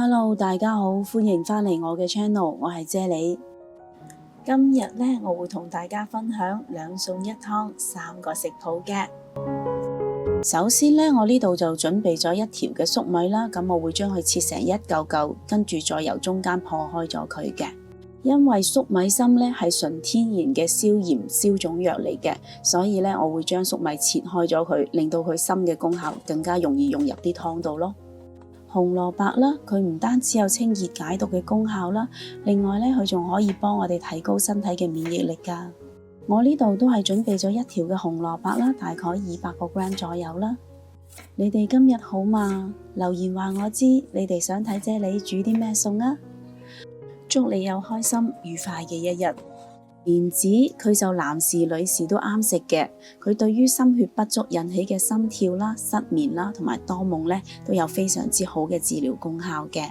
Hello，大家好，歡迎返嚟我嘅 channel，我係啫喱。今日呢，我會同大家分享2餸1湯3個食譜嘅。首先呢，我呢度就準備咗1條嘅粟米啦，咁我會將佢切成一嚿嚿，跟住再由中間破開咗佢嘅。因為粟米芯呢係純天然嘅消炎消腫藥嚟嘅，所以呢，我會將粟米切開咗佢，令到佢芯嘅功效更加容易融入啲湯度咯。紅蘿蔔啦，佢唔單止有清熱解毒嘅功效啦，另外咧佢仲可以幫我哋提高身體嘅免疫力㗎。我呢度都係準備咗1條嘅紅蘿蔔啦，大概200個 gram 左右啦。你哋今日好嘛？留言話我知，你哋想睇啫喱煮啲咩餸啊？祝你有開心愉快嘅一日。蓮子佢就男士女士都啱食嘅，佢對於心血不足引起嘅心跳啦、失眠啦同埋多夢咧都有非常之好嘅治療功效嘅。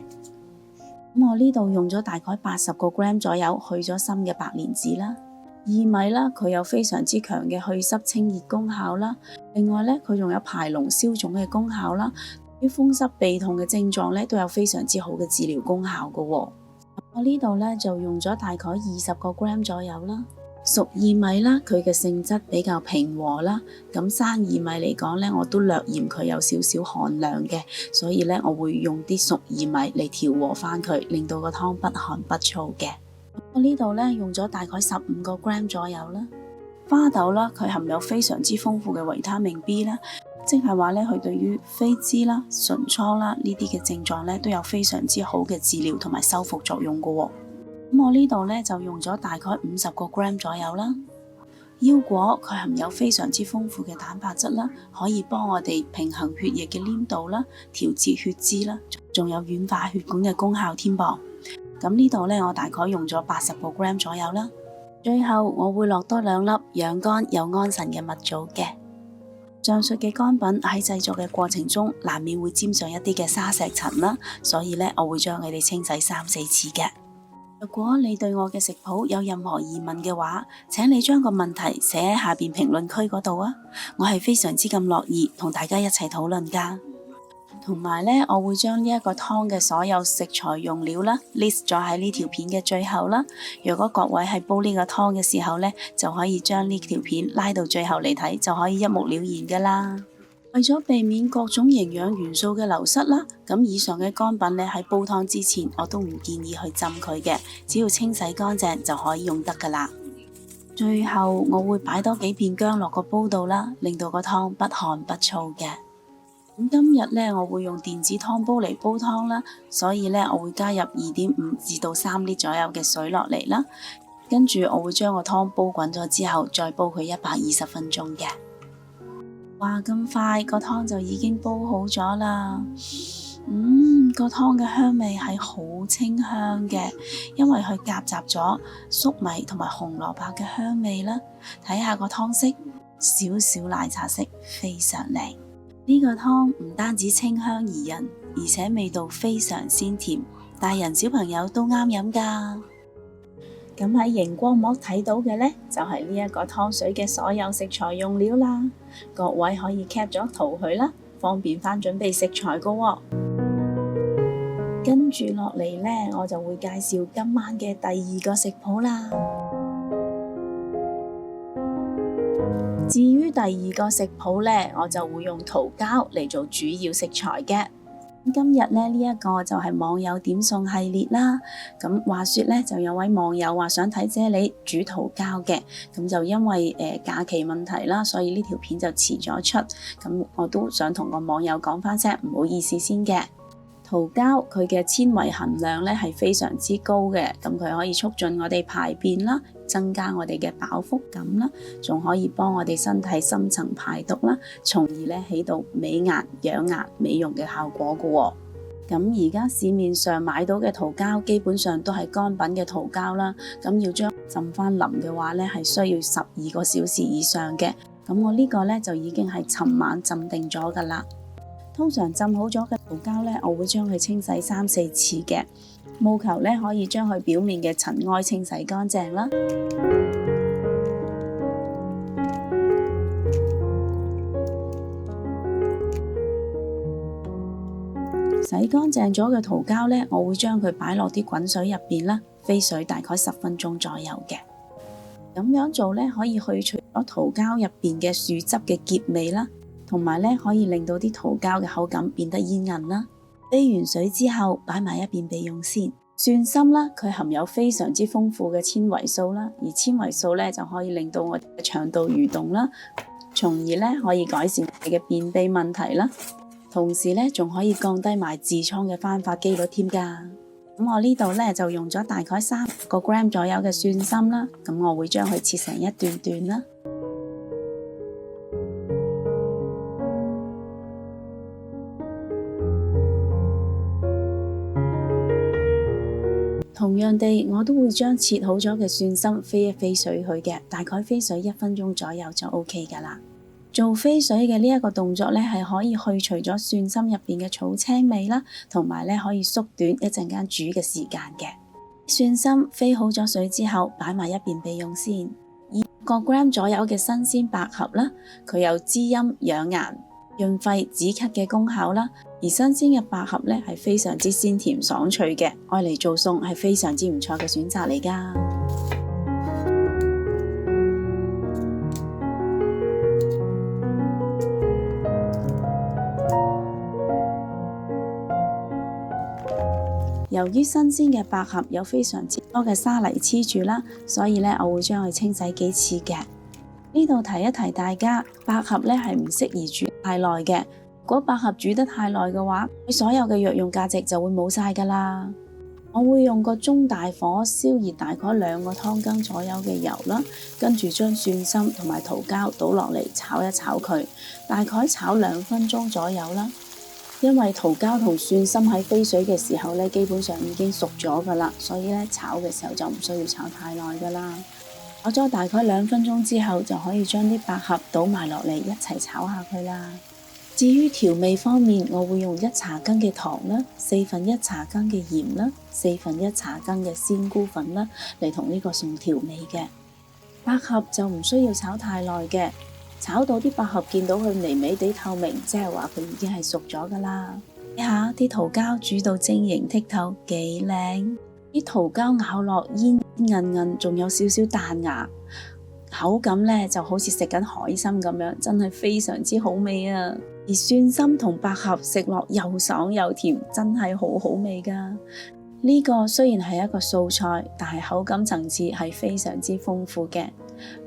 咁我呢度用咗大概80個 gram 左右去咗芯嘅白蓮子啦。薏米啦，佢有非常之強嘅去濕清熱功效啦，另外咧佢仲有排膿消腫嘅功效啦，對於風濕鼻痛嘅症狀咧都有非常之好嘅治療功效㗎喎。我呢度咧就用咗大概20個 gram 左右啦。熟薏米啦，佢嘅性質比較平和啦，咁生薏米嚟講咧，我都略嫌佢有少少寒涼嘅，所以咧我會用啲熟薏米嚟調和翻佢，令到個湯不寒不燥嘅。我呢度咧用咗大概15個 gram 左右啦。花豆啦，佢含有非常之豐富嘅維他命 B 啦。即係話咧，佢對於痱滋啦、唇瘡啦呢啲嘅症狀咧，都有非常之好嘅治療同埋修復作用㗎喎。咁我呢度咧就用咗大概50個 gram 左右啦。腰果佢含有非常之豐富嘅蛋白質啦，可以幫我哋平衡血液嘅黏度啦，調節血脂啦，仲有軟化血管嘅功效添噃。咁呢度咧我大概用咗80個 gram 左右啦。最後我會落多2粒養肝又安神嘅蜜棗嘅。上述嘅乾品喺製作嘅過程中，難免會沾上一啲嘅沙石塵啦，所以咧我會將佢哋清洗3-4次嘅。如果你對我嘅食譜有任何疑問嘅話，請你將個問題寫喺下邊評論區嗰度啊，我係非常之咁樂意同大家一齊討論㗎。同埋咧，我會將呢一個湯嘅所有食材用料啦 list 咗喺呢條片嘅最後啦。如果各位係煲呢個湯嘅時候咧，就可以將呢條片拉到最後嚟睇，就可以一目了然㗎啦。為咗避免各種營養元素嘅流失啦，咁以上嘅乾品咧喺煲湯之前，我都唔建議去浸佢嘅，只要清洗乾淨就可以用得㗎啦。最後我會擺多幾片薑落個煲度啦，令到個湯不寒不燥嘅。咁今日咧，我會用電子湯煲嚟煲湯啦，所以咧我會加入2.5至到3litres左右嘅水落嚟啦，跟住我會將個湯煲滾咗之後，再煲佢120分鐘嘅。哇，咁快個湯就已經煲好咗啦！個湯嘅香味係好清香嘅，因為佢夾雜咗粟米同埋紅蘿蔔嘅香味啦。睇下個湯色，少少奶茶色，非常靚。呢個湯唔單止清香宜人，而且味道非常鮮甜，大人小朋友都啱飲㗎。咁喺熒光幕睇到嘅呢，就係呢一個湯水嘅所有食材用料啦。各位可以 cap 咗圖佢啦，方便返準備食材㗎喎。跟住落嚟呢，我就會介紹今晚嘅第2個食譜啦。至於第2個食譜呢，我就會用桃膠嚟做主要食材嘅。今日呢一個就係網友點餸系列啦。咁話說呢，就有位網友話想睇啫喱煮桃膠嘅，咁就因為假期問題啦，所以呢條片就遲咗出。咁我都想同個網友講返聲唔好意思先嘅。桃膠佢嘅纖維含量咧係非常之高嘅，咁佢可以促進我哋排便啦，增加我哋嘅飽腹感啦，仲可以幫我哋身體深層排毒啦，從而咧起到美顏、養顏、美容嘅效果㗎喎。咁而家市面上買到嘅桃膠基本上都係乾品嘅桃膠啦，咁要將浸翻腍嘅話咧係需要12個小時以上嘅。咁我呢個咧就已經係尋晚浸定咗㗎啦。通常浸好咗嘅桃膠咧，我會將佢清洗3-4次嘅，務求咧可以將佢表面嘅塵埃清洗乾淨啦。洗乾淨咗嘅桃膠呢，我會將佢擺落啲滾水入邊啦，飛水大概10分鐘左右嘅。咁樣做呢，可以去除咗桃膠入邊嘅樹汁嘅澀味啦，同埋呢可以令到啲桃膠嘅口感變得煙韌啦。飛完水之後，擺埋一邊備用先。蒜心啦，佢含有非常之豐富嘅纖維素啦，而纖維素呢就可以令到我哋嘅腸道蠕動啦，從而呢可以改善我哋嘅便秘問題啦，同時呢仲可以降低埋痔瘡嘅翻發機率添㗎。咁我呢度呢就用咗大概3個 gram 左右嘅蒜心啦，咁我會將佢切成一段段啦。同樣地，我都會將切好咗嘅蒜心飛一飛水去嘅，大概飛水1分鐘左右就 OK 㗎啦。做飛水嘅呢一個動作呢，係可以去除咗蒜心入邊嘅草青味啦，同埋呢可以縮短一陣間煮嘅時間嘅。蒜心飛好咗水之後，擺埋一邊備用先。2個 gram 左右嘅新鮮百合啦，佢有滋陰養顏、潤肺止咳嘅功效啦。而新鮮嘅百合呢，係非常之鮮甜爽脆嘅，愛嚟做餸係非常之唔錯嘅選擇嚟㗎。由於新鮮嘅百合有非常之多嘅沙泥黐住啦，所以呢我會將佢清洗幾次嘅。呢度提一提大家，百合呢係唔適宜煮太耐嘅。如果百合煮得太耐嘅話，佢所有嘅藥用價值就會冇晒㗎啦。我會用個中大火燒熱大概2個湯羹左右嘅油啦，跟住將蒜心同埋桃膠倒落嚟炒一炒佢，大概炒2分鐘左右啦。因為桃膠同蒜心喺飛水嘅時候呢，基本上已經熟咗㗎啦，所以呢炒嘅時候就唔需要炒太耐㗎啦。炒咗大概2分鐘之後，就可以將啲百合倒埋落嚟一齊炒下佢啦。至於調味方面，我會用1茶羹嘅糖啦，1/4茶羹嘅鹽啦，1/4茶羹嘅鮮菇粉啦，嚟同呢個餸調味嘅。百合就唔需要炒太耐嘅。炒到啲百合見到佢微微地透明，即係話佢已經係熟咗㗎啦。睇下啲桃膠煮到晶瑩剔透，幾靚！啲桃膠咬落煙韌韌，仲有少少彈牙，口感呢就好似食緊海參咁樣，真係非常之好味啊！而蒜心同百合食落又爽又甜，真係好好味㗎。呢個雖然係一個素菜，但係口感層次係非常之豐富嘅。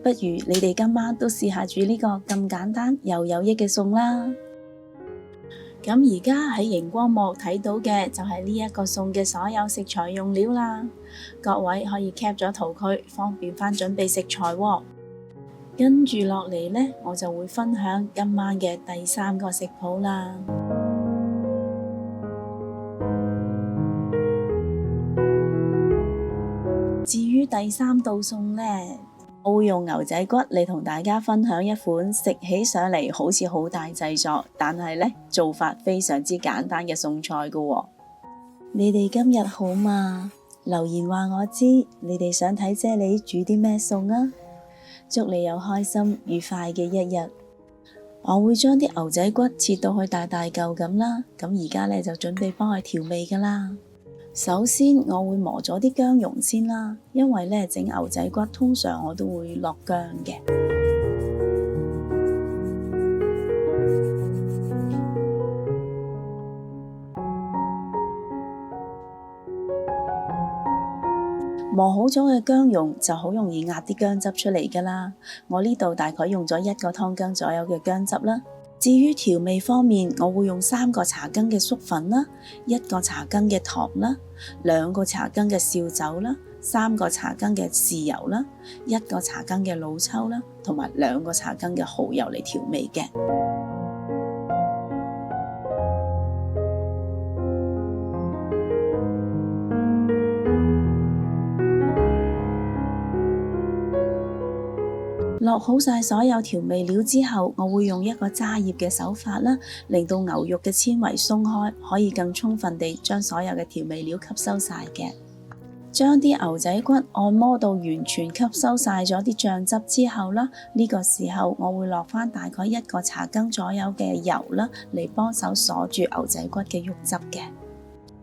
不如你哋今晚都試下煮呢個咁簡單又有益嘅餸啦。咁而家喺熒光幕睇到嘅就係呢一個餸嘅所有食材用料啦。各位可以 cap 咗圖佢，方便翻準備食材喎。跟住落嚟呢，我就會分享今晚嘅第3個食譜啦。至於第3道餸呢，我會用牛仔骨嚟同大家分享一款食起上嚟好似好大製作，但係呢做法非常之簡單嘅餸菜㗎喎。你哋今日好嗎？留言話我知，你哋想睇啫喱煮啲咩餸啊？祝你有開心愉快嘅一日。我會將啲牛仔骨切到去大大嚿咁啦，咁而家呢就準備幫佢調味㗎啦。首先我會磨咗啲薑蓉先啦，因為呢整牛仔骨通常我都會落薑嘅。磨好咗嘅薑蓉就好容易壓啲薑汁出嚟㗎啦。我呢度大概用咗1個湯羹左右嘅薑汁啦。至於調味方面，我會用3個茶羹嘅粟粉啦，1個茶羹嘅糖啦，2個茶羹嘅紹酒啦，3個茶羹嘅豉油啦，1個茶羹嘅老抽啦，同埋2個茶羹嘅蠔油嚟調味嘅。落好晒所有調味料之後，我會用一個揸葉嘅手法啦，令到牛肉嘅纖維鬆開，可以更充分地將所有嘅調味料吸收晒嘅。將啲牛仔骨按摩到完全吸收晒咗啲醬汁之後啦，呢個時候我會落返大概1個茶羹左右嘅油啦，嚟幫手鎖住牛仔骨嘅肉汁嘅。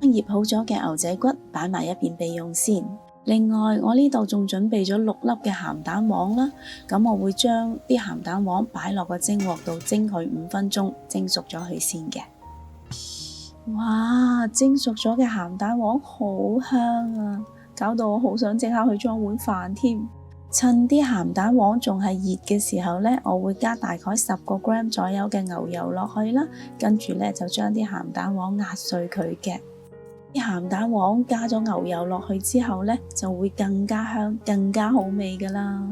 將醃好咗嘅牛仔骨擺埋一邊備用先。另外，我呢度仲準備咗6粒嘅鹹蛋黃啦，咁我會將啲鹹蛋黃擺落個蒸鑊度蒸佢5分鐘，蒸熟咗佢先嘅。哇！蒸熟咗嘅鹹蛋黃好香啊，搞到我好想即刻去裝碗飯添。趁啲鹹蛋黃仲係熱嘅時候呢，我會加大概10個 gram 左右嘅牛油落去啦，跟住呢就將啲鹹蛋黃壓碎佢嘅。啲鹹蛋黃加咗牛油落去之後呢，就會更加香、更加好味㗎啦。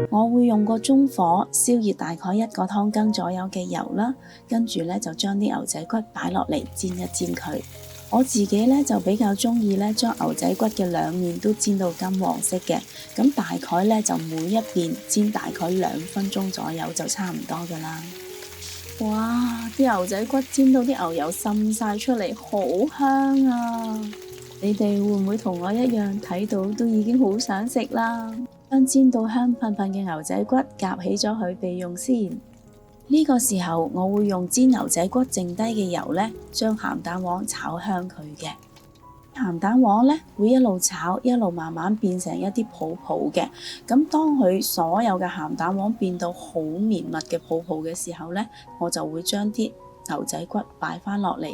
我會用個中火燒熱大概1個湯羹左右嘅油啦，跟住呢就將啲牛仔骨擺落嚟煎一煎佢。我自己呢就比較鍾意呢將牛仔骨嘅兩面都煎到金黃色嘅，咁大概呢就每一邊煎大概2分鐘左右就差唔多㗎啦。哇！啲牛仔骨煎到啲牛油滲晒出嚟，好香啊！你哋會唔會同我一樣睇到都已經好想食啦？將煎到香噴噴嘅牛仔骨夾起咗佢備用先。呢個時候我會用煎牛仔骨剩低嘅油呢，將鹹蛋黃炒香佢嘅。鹹蛋黃呢會一路炒一路慢慢變成一啲泡泡嘅，咁當佢所有嘅鹹蛋黃變到好綿密嘅泡泡嘅時候呢，我就會將啲牛仔骨擺返落嚟。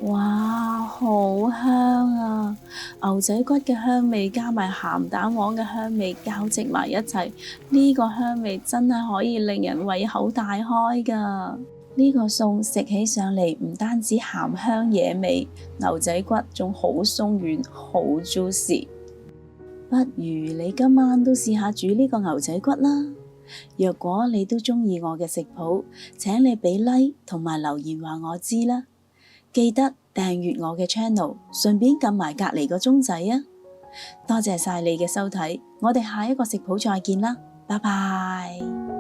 哇，好香啊！牛仔骨嘅香味加埋鹹蛋黃嘅香味交織埋一齊，呢個香味真係可以令人胃口大開㗎。呢個餸食起上嚟唔單止鹹香惹味，牛仔骨仲好鬆軟，好 juicy。不如你今晚都試下煮呢個牛仔骨啦。若果你都鍾意我嘅食譜，請你俾 like 同埋留言話我知啦。記得訂閱我嘅 channel， 順便撳埋隔離個鐘仔啊！多謝晒你嘅收睇，我哋下一個食譜再見啦，拜拜。